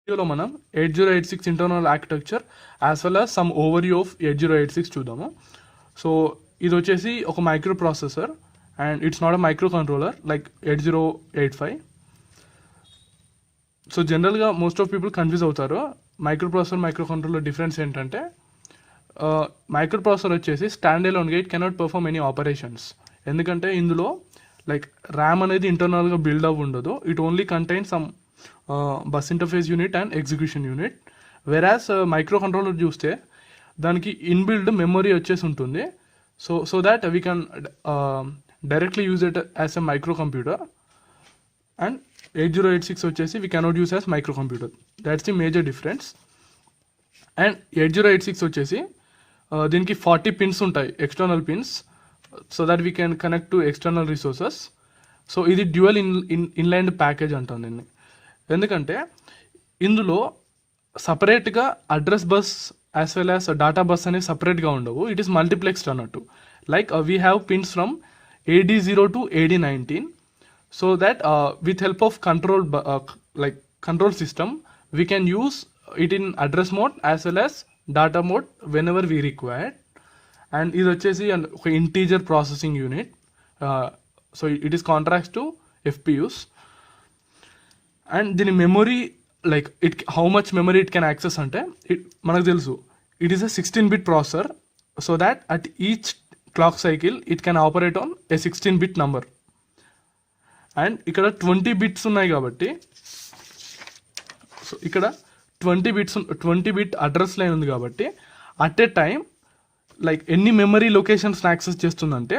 వీడియోలో మనం 8086 internal architecture as well as some overview of 8086 చూద్దాము. సో ఇది వచ్చేసి ఒక micro processor and it's not a micro controller like 8085. So జనరల్గా మోస్ట్ ఆఫ్ పీపుల్ కన్ఫ్యూజ్ అవుతారు. Micro processor micro controller difference ఏంటంటే micro processor వచ్చేసి స్టాండ్ అలోన్గా it cannot perform any operations. ఎందుకంటే ఇందులో లైక్ ర్యామ్ అనేది ఇంటర్నల్గా బిల్డ్ అవ్వ ఉండదు. It only contain some bus interface unit and execution unit. వెరాస్ micro controller చూస్తే దానికి ఇన్బిల్డ్ మెమరీ వచ్చేసి ఉంటుంది. So that we can directly use it as a micro computer. And 8086 వచ్చేసి we cannot use as micro computer. That's the major difference. And 8086 వచ్చేసి దీనికి 40 pins ఉంటాయి, external pins, so that we can connect to external resources. So ఇది dual inline package అంటాం దీన్ని. ఎందుకంటే ఇందులో సపరేట్గా address bus as well as data bus అనేవి సపరేట్గా ఉండవు. ఇట్ ఈస్ మల్టీప్లెక్స్డ్ అన్నట్టు. Like we have pins from AD0 to AD19. So that with help of control system we can use it in address mode as well as data mode whenever we required. And ఇది వచ్చేసి ఒక integer processing unit. So it is contracts to FPUs. And దీని memory like how much memory it can access అంటే మనకు తెలుసు it is a 16-bit processor. So that at each clock cycle it can operate on a 16-bit number. And ఇక్కడ 20 bits ఉన్నాయి కాబట్టి so ఇక్కడ 20 bit address line ఉంది కాబట్టి at a time like ఎన్ని మెమరీ లొకేషన్స్ని యాక్సెస్ చేస్తుందంటే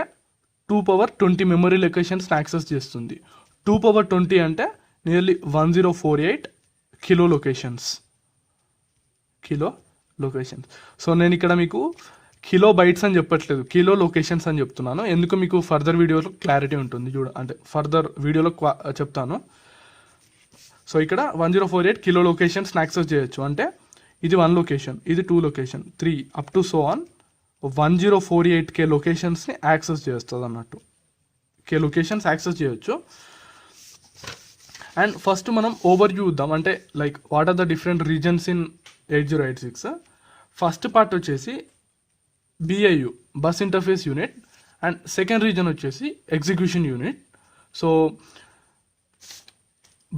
2 మెమరీ లొకేషన్స్ని యాక్సెస్ చేస్తుంది. 2 అంటే నియర్లీ 1048 కిలో లొకేషన్స్. సో నేను ఇక్కడ మీకు కిలో బైట్స్ అని చెప్పట్లేదు, కిలో లొకేషన్స్ అని చెప్తున్నాను. ఎందుకు మీకు ఫర్దర్ వీడియోలో క్లారిటీ ఉంటుంది అంటే ఫర్దర్ వీడియోలో చెప్తాను. సో ఇక్కడ 1048 కిలో లొకేషన్స్ని యాక్సెస్ చేయొచ్చు. అంటే ఇది 1 లొకేషన్, ఇది 2 location, 3 up to so on 1048K లొకేషన్స్ని యాక్సెస్ చేస్తుంది అన్నట్టు. లొకేషన్స్ యాక్సెస్ చేయొచ్చు. అండ్ ఫస్ట్ మనం ఓవర్ వ్యూ ఇద్దాం, అంటే like what are the different regions in 8086. First part వచ్చేసి BIU, bus interface unit. And second region వచ్చేసి execution unit. So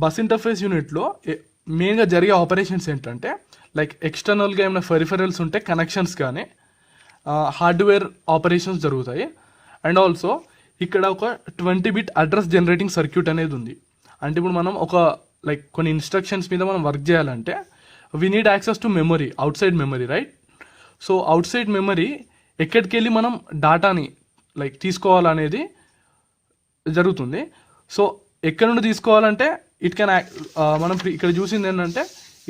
bus interface యూనిట్లో మెయిన్గా జరిగే ఆపరేషన్స్ ఏంటంటే లైక్ ఎక్స్టర్నల్గా ఏమైనా పెరిఫెరల్స్ ఉంటే కనెక్షన్స్ కానీ హార్డ్వేర్ ఆపరేషన్స్ జరుగుతాయి. అండ్ ఆల్సో ఇక్కడ ఒక 20-bit అడ్రస్ జనరేటింగ్ సర్క్యూట్ అనేది ఉంది. అంటే ఇప్పుడు మనం ఒక లైక్ కొన్ని ఇన్స్ట్రక్షన్స్ మీద మనం వర్క్ చేయాలంటే we need access to memory, out side memory, right? So out side memory ఎక్కడికి వెళ్ళి మనం డాటాని లైక్ తీసుకోవాలనేది జరుగుతుంది. సో ఎక్కడి నుండి తీసుకోవాలంటే ఇట్ కెన్ మనం ఇక్కడ చూసింది ఏంటంటే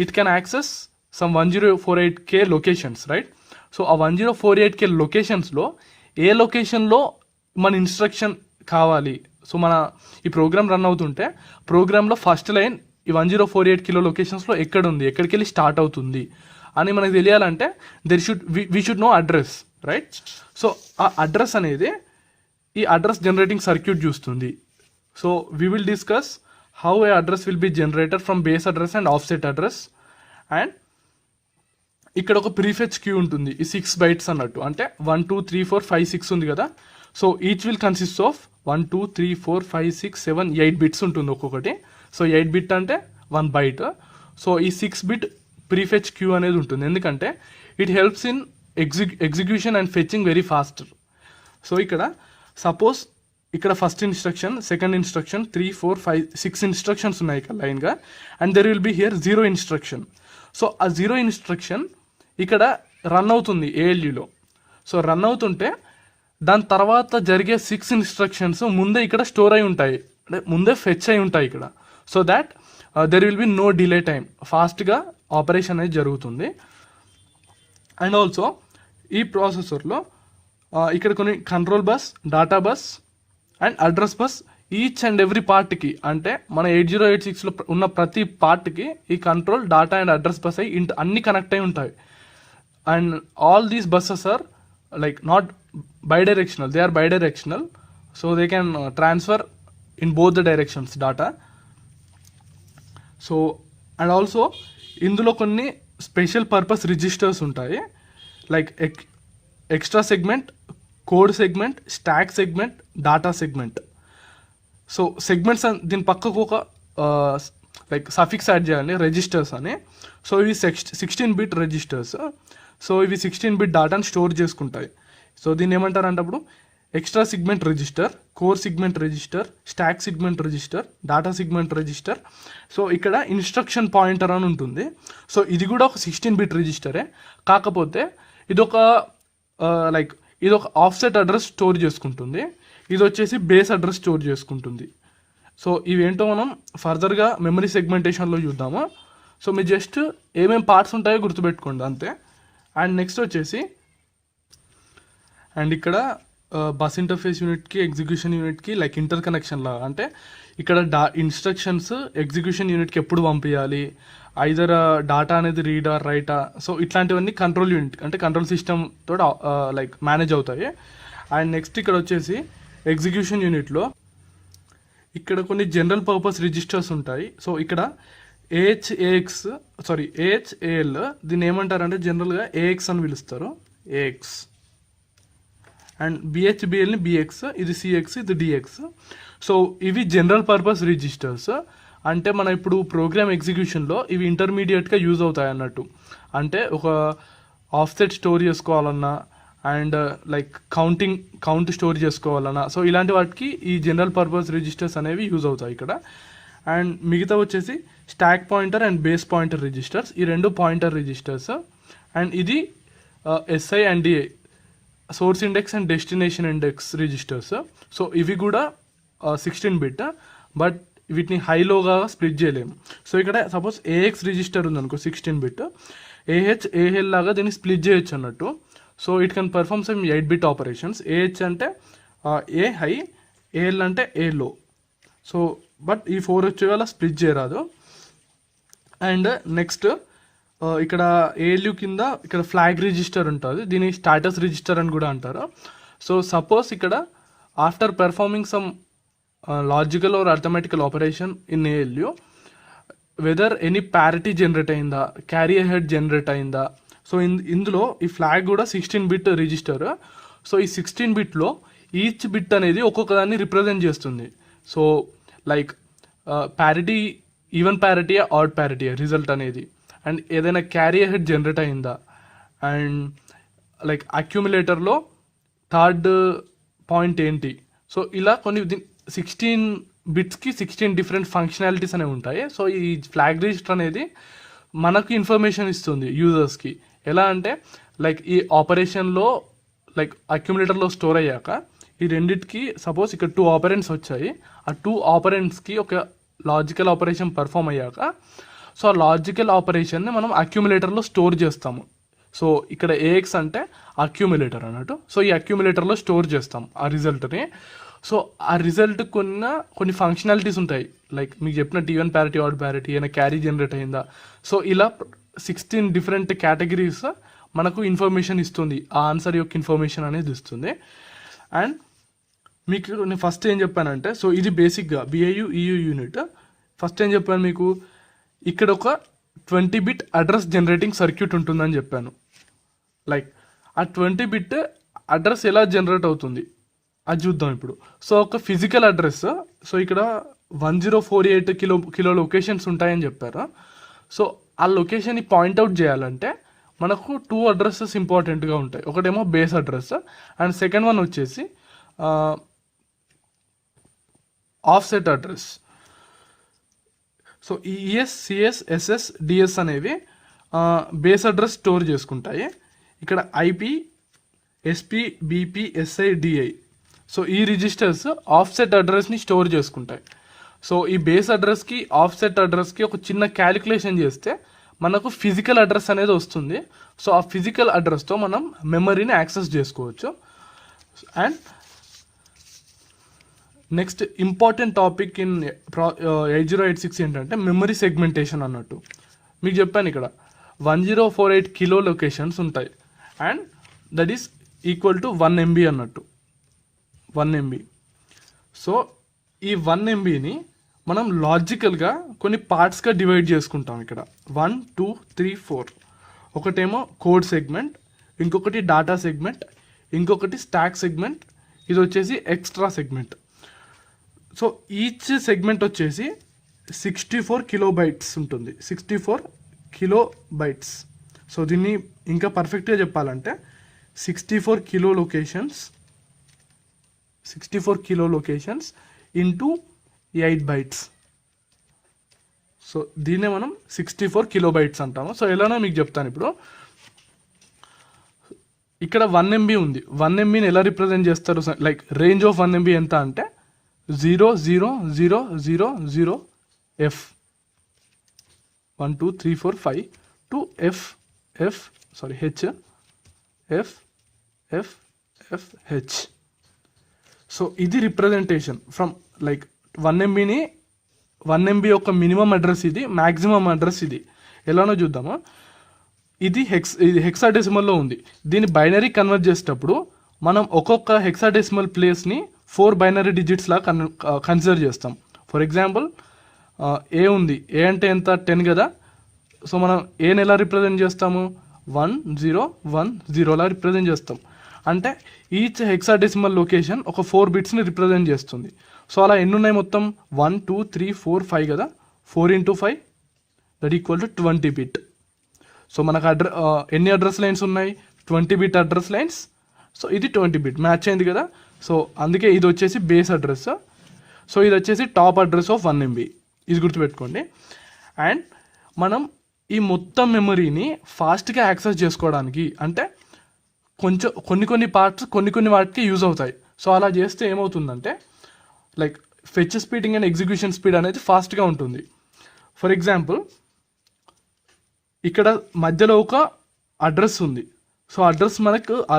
it can access some 1048K locations, right? So ఆ 1048K లొకేషన్స్లో ఏ లొకేషన్లో మన ఇన్స్ట్రక్షన్ కావాలి, సో మన ఈ ప్రోగ్రామ్ రన్ అవుతుంటే ప్రోగ్రాంలో ఫస్ట్ లైన్ ఈ 1048 కిలో లొకేషన్స్లో ఎక్కడుంది, ఎక్కడికి వెళ్ళి స్టార్ట్ అవుతుంది అని మనకు తెలియాలంటే we should know address, right? So ఆ అడ్రస్ అనేది ఈ అడ్రస్ జనరేటింగ్ సర్క్యూట్ చూస్తుంది. So we will discuss how a address will be generated from base address and offset address. And ఇక్కడ ఒక ప్రీఫెచ్ క్యూ ఉంటుంది, ఈ 6 bytes అన్నట్టు. అంటే 1 2 3 4 5 6 ఉంది కదా. So each will consist of 1 2 3 4 5 6 7 8 bits ఉంటుంది ఒక్కొక్కటి. సో 8 bit అంటే 1 byte. సో ఈ 6 bit ప్రీఫెచ్ క్యూ అనేది ఉంటుంది, ఎందుకంటే it helps in execution and fetching very faster. So ఇక్కడ సపోజ్ ఇక్కడ first instruction, second instruction, 3 4 5 6 instructions ఉన్నాయి ఇక్కడ లైన్గా. And there will be here 0 instruction. So ఆ 0 ఇన్స్ట్రక్షన్ ఇక్కడ రన్ అవుతుంది ALUలో. సో రన్ అవుతుంటే దాని తర్వాత జరిగే 6 ఇన్స్ట్రక్షన్స్ ముందే ఇక్కడ స్టోర్ అయి ఉంటాయి, అంటే ముందే ఫెచ్ అయి ఉంటాయి ఇక్కడ. So that there will be no delay time, ఫాస్ట్గా ఆపరేషన్ అనేది జరుగుతుంది. అండ్ ఆల్సో ఈ ప్రాసెసర్లో ఇక్కడ కొన్ని control bus, data bus and address bus each and every పార్ట్కి, అంటే మన 8086లో ఉన్న ప్రతి పార్ట్కి ఈ control, data and address bus అయ్యి అన్ని కనెక్ట్ అయి ఉంటాయి. And all these buses are like not bidirectional, they are bidirectional. So they can transfer in both the directions data. So and also ఇందులో కొన్ని స్పెషల్ పర్పస్ రిజిస్టర్స్ ఉంటాయి, like extra segment, code segment, stack segment, data segment. So segments దీని పక్కకు ఒక like suffix add చేయాలి, registers అని. So ఇవి 16 bit registers. So ఇవి 16 బిట్ డాటాని స్టోర్ చేసుకుంటాయి. సో దీన్ని ఏమంటారు అంటే అప్పుడు extra segment register, core segment register, stock segment register, data segment register. So ఇక్కడ ఇన్స్ట్రక్షన్ పాయింటర్ అని ఉంటుంది. సో ఇది కూడా ఒక 16 బిట్ రిజిస్టరే, కాకపోతే ఇదొక లైక్ ఇదొక ఆఫ్సెట్ అడ్రస్ స్టోర్ చేసుకుంటుంది, ఇది వచ్చేసి బేస్ అడ్రస్ స్టోర్ చేసుకుంటుంది. సో ఇవేంటో మనం ఫర్దర్గా మెమరీ సెగ్మెంటేషన్లో చూద్దాము. సో మీరు జస్ట్ ఏమేమి పార్ట్స్ ఉంటాయో గుర్తుపెట్టుకోండి అంతే. అండ్ నెక్స్ట్ వచ్చేసి అండ్ ఇక్కడ బస్ ఇంటర్ఫేస్ యూనిట్కి ఎగ్జిక్యూషన్ యూనిట్కి లైక్ ఇంటర్ కనెక్షన్ లాగా, అంటే ఇక్కడ ఇన్స్ట్రక్షన్స్ ఎగ్జిక్యూషన్ యూనిట్కి ఎప్పుడు పంపించాలి, ఐదర్ డాటా అనేది రీడ్ ఆర్ రైటా, సో ఇట్లాంటివన్నీ కంట్రోల్ యూనిట్ అంటే కంట్రోల్ సిస్టమ్ తోటి లైక్ మేనేజ్ అవుతాయి. అండ్ నెక్స్ట్ ఇక్కడ వచ్చేసి ఎగ్జిక్యూషన్ యూనిట్లో ఇక్కడ కొన్ని జనరల్ పర్పస్ రిజిస్టర్స్ ఉంటాయి. సో ఇక్కడ ఏహెచ్ఏఎల్ దీన్ని ఏమంటారంటే జనరల్గా ఏఎక్స్ అని పిలుస్తారు, ఏఎక్స్. అండ్ బిహెచ్బిఎల్ని బిఎక్స్, ఇది సిఎక్స్, ఇది డిఎక్స్. సో ఇవి జనరల్ పర్పస్ రిజిస్టర్స్. అంటే మన ఇప్పుడు ప్రోగ్రామ్ ఎగ్జిక్యూషన్లో ఇవి ఇంటర్మీడియట్గా యూజ్ అవుతాయి అన్నట్టు. అంటే ఒక ఆఫ్సెట్ స్టోర్ చేసుకోవాలన్నా అండ్ లైక్ కౌంట్ స్టోర్ చేసుకోవాలన్నా, సో ఇలాంటి వాటికి ఈ జనరల్ పర్పస్ రిజిస్టర్స్ అనేవి యూజ్ అవుతాయి ఇక్కడ. అండ్ మిగతా వచ్చేసి stack pointer and base pointer registers, ఈ రెండు పాయింటర్ రిజిస్టర్స్. అండ్ ఇది SI and DI, source index and destination index registers. So ఇవి కూడా 16 బిట్, బట్ వీటిని హైలోగా స్ప్లిట్ చేయలేము. సో ఇక్కడ సపోజ్ ఏఎక్స్ రిజిస్టర్ ఉందనుకో 16 బిట్, ఏహెల్ లాగా దీన్ని స్ప్లిట్ చేయొచ్చు అన్నట్టు. So it can perform some 8 bit operations. AH అంటే ఏ హై, ఏఎల్ అంటే ఏ లో. సో బట్ ఈ 4 వచ్చే వల్ల స్ప్లిట్ చేయరాదు. అండ్ నెక్స్ట్ ఇక్కడ ఏఎల్యూ కింద ఇక్కడ ఫ్లాగ్ రిజిస్టర్ ఉంటుంది, దీని స్టాటస్ రిజిస్టర్ అని కూడా అంటారు. సో సపోజ్ ఇక్కడ after performing some logical are arithmetical operation in ALU, weather any parity generate అయిందా, క్యారీ హెడ్ జనరేట్ అయిందా. సో ఇందులో ఈ ఫ్లాగ్ కూడా 16 బిట్ రిజిస్టర్. సో ఈ 16 బిట్లో ఈచ్ బిట్ అనేది ఒక్కొక్క దాన్ని రిప్రజెంట్ చేస్తుంది. So like parity, even parity, odd parity result అనేది, అండ్ ఏదైనా క్యారీ హెడ్ జనరేట్ అయిందా, అండ్ లైక్ అక్యూములేటర్లో థర్డ్ పాయింట్ ఏంటి. సో ఇలా కొన్ని 16 బిట్స్కి 16 డిఫరెంట్ ఫంక్షనాలిటీస్ అనేవి ఉంటాయి. సో ఈ ఫ్లాగ్ రిజిస్టర్ అనేది మనకు ఇన్ఫర్మేషన్ ఇస్తుంది యూజర్స్కి. ఎలా అంటే లైక్ ఈ ఆపరేషన్లో లైక్ అక్యూములేటర్లో స్టోర్ అయ్యాక ఈ రెండిటికి సపోజ్ ఇక్కడ 2 ఆపరెంట్స్ వచ్చాయి, ఆ 2 ఆపరెంట్స్కి ఒక లాజికల్ ఆపరేషన్ పర్ఫామ్ అయ్యాక, సో ఆ లాజికల్ ఆపరేషన్ని మనం అక్యూములేటర్లో స్టోర్ చేస్తాము. సో ఇక్కడ ఏఎక్స్ అంటే అక్యూములేటర్ అన్నట్టు. సో ఈ అక్యూములేటర్లో స్టోర్ చేస్తాం ఆ రిజల్ట్ని. సో ఆ రిజల్ట్ కొన్ని ఫంక్షనాలిటీస్ ఉంటాయి, లైక్ మీకు చెప్పినట్టు ఈవెన్ ప్యారిటీ, ఆడ్ ప్యారిటీ, ఏమైనా క్యారీ జనరేట్ అయిందా. సో ఇలా 16 డిఫరెంట్ కేటగిరీస్ మనకు ఇన్ఫర్మేషన్ ఇస్తుంది, ఆ ఆన్సర్ యొక్క ఇన్ఫర్మేషన్ అనేది ఇస్తుంది. అండ్ మీకు నేను ఫస్ట్ ఏం చెప్పానంటే, సో ఇది బేసిక్గా బిఐయు ఈయూ యూనిట్. ఫస్ట్ ఏం చెప్పాను మీకు, ఇక్కడ ఒక 20 బిట్ అడ్రస్ జనరేటింగ్ సర్క్యూట్ ఉంటుందని చెప్పాను. లైక్ ఆ 20 బిట్ అడ్రస్ ఎలా జనరేట్ అవుతుంది అది చూద్దాం ఇప్పుడు. సో ఒక ఫిజికల్ అడ్రస్, సో ఇక్కడ 1048 కిలో లొకేషన్స్ ఉంటాయని చెప్పారు. సో ఆ లొకేషన్ని పాయింట్అవుట్ చేయాలంటే మనకు 2 అడ్రస్సెస్ ఇంపార్టెంట్గా ఉంటాయి. ఒకటేమో base address and second one వచ్చేసి offset address. So ES, CS, SS, DS అనేవి బేస్ అడ్రస్ స్టోర్ చేసుకుంటాయి. ఇక్కడ IP, SP, BP, SI, DI, so ఈ రిజిస్టర్స్ ఆఫ్సెట్ అడ్రస్ని స్టోర్ చేసుకుంటాయి. సో ఈ బేస్ అడ్రస్కి ఆఫ్సెట్ అడ్రస్కి ఒక చిన్న క్యాలిక్యులేషన్ చేస్తే మనకు ఫిజికల్ అడ్రస్ అనేది వస్తుంది. సో ఆ ఫిజికల్ అడ్రస్తో మనం మెమరీని యాక్సెస్ చేసుకోవచ్చు. And next important topic in 8086 ఏంటంటే మెమరీ సెగ్మెంటేషన్ అన్నట్టు. మీకు చెప్పాను ఇక్కడ 1048 కిలో లొకేషన్స్ ఉంటాయి and that is equal to 1 MB అన్నట్టు, 1 MB. సో ఈ 1 MBని మనం లాజికల్గా కొన్ని పార్ట్స్గా డివైడ్ చేసుకుంటాం ఇక్కడ 1 2 3 4. ఒకటేమో కోడ్ సెగ్మెంట్, ఇంకొకటి డాటా సెగ్మెంట్, ఇంకొకటి స్టాక్ సెగ్మెంట్, ఇది వచ్చేసి extra segment. So each segment వచ్చేసి 64 కిలోబైట్స్ ఉంటుంది, 64 కిలోబైట్స్. సో దీన్ని ఇంకా పర్ఫెక్ట్గా చెప్పాలంటే 64 kilo locations into 8 bytes. So దీన్నే మనం 64 కిలోబైట్స్ అంటాము. సో ఎలానో మీకు చెప్తాను ఇప్పుడు. ఇక్కడ 1 MB ఉంది. 1 MBని ఎలా రిప్రజెంట్ చేస్తారు? లైక్ రేంజ్ ఆఫ్ 1 MB ఎంత అంటే 00000F 1 2 3 4 5 to H. సో ఇది రిప్రజెంటేషన్ ఫ్రమ్ లైక్ 1 MBని 1 MB యొక్క మినిమం అడ్రస్ ఇది, మ్యాక్సిమం అడ్రస్ ఇది. ఎలానో చూద్దాము. ఇది హెక్సాడెసిమల్లో ఉంది. దీన్ని బైనరీ కన్వర్ట్ చేసేటప్పుడు మనం ఒక్కొక్క హెక్సాడెసిమల్ ప్లేస్ని 4 బైనరీ డిజిట్స్ లాగా కన్సిడర్ చేస్తాం. ఫర్ ఎగ్జాంపుల్ ఏ ఉంది, ఏ అంటే ఎంత 10 కదా. సో మనం ఏని ఎలా రిప్రజెంట్ చేస్తాము? 1010 లా రిప్రజెంట్ చేస్తాం. అంటే ఈచ్ హెక్సాడెసిమల్ లొకేషన్ ఒక 4 బిట్స్ని రిప్రజెంట్ చేస్తుంది. సో అలా ఎన్ని ఉన్నాయి మొత్తం? 1 2 3 4 5 కదా. 4 into 5 that equal to 20 bit. So మనకు ఎన్ని అడ్రస్ లైన్స్ ఉన్నాయి? 20 బిట్ అడ్రస్ లైన్స్. సో ఇది 20 బిట్ మ్యాచ్ అయింది కదా. సో అందుకే ఇది వచ్చేసి బేస్ అడ్రస్. సో ఇది వచ్చేసి టాప్ అడ్రస్ ఆఫ్ 1 MB. ఇది గుర్తుపెట్టుకోండి. అండ్ మనం ఈ మొత్తం మెమరీని ఫాస్ట్గా యాక్సెస్ చేసుకోవడానికి అంటే కొన్ని పార్ట్స్ కొన్ని వాటికి యూజ్ అవుతాయి. సో అలా చేస్తే ఏమవుతుందంటే like fetch speeding and execution speed అనేది ఫాస్ట్గా ఉంటుంది. ఫర్ ఎగ్జాంపుల్ ఇక్కడ మధ్యలో ఒక అడ్రస్ ఉంది. సో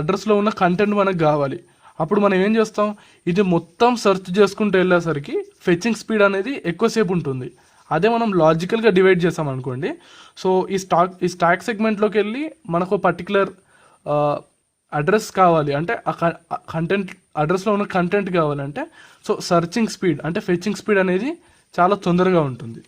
అడ్రస్లో ఉన్న కంటెంట్ మనకు కావాలి. అప్పుడు మనం ఏం చేస్తాం? ఇది మొత్తం సెర్చ్ చేసుకుంటూ వెళ్ళేసరికి ఫెచింగ్ స్పీడ్ అనేది ఎక్కువసేపు ఉంటుంది. అదే మనం లాజికల్గా డివైడ్ చేసాం అనుకోండి. సో ఈ స్టాక్ సెగ్మెంట్లోకి వెళ్ళి మనకు పర్టికులర్ అడ్రస్ కావాలి అంటే ఆ కంటెంట్ అడ్రస్లో ఉన్న కంటెంట్ కావాలంటే సో సర్చింగ్ స్పీడ్ అంటే ఫెచింగ్ స్పీడ్ అనేది చాలా తొందరగా ఉంటుంది.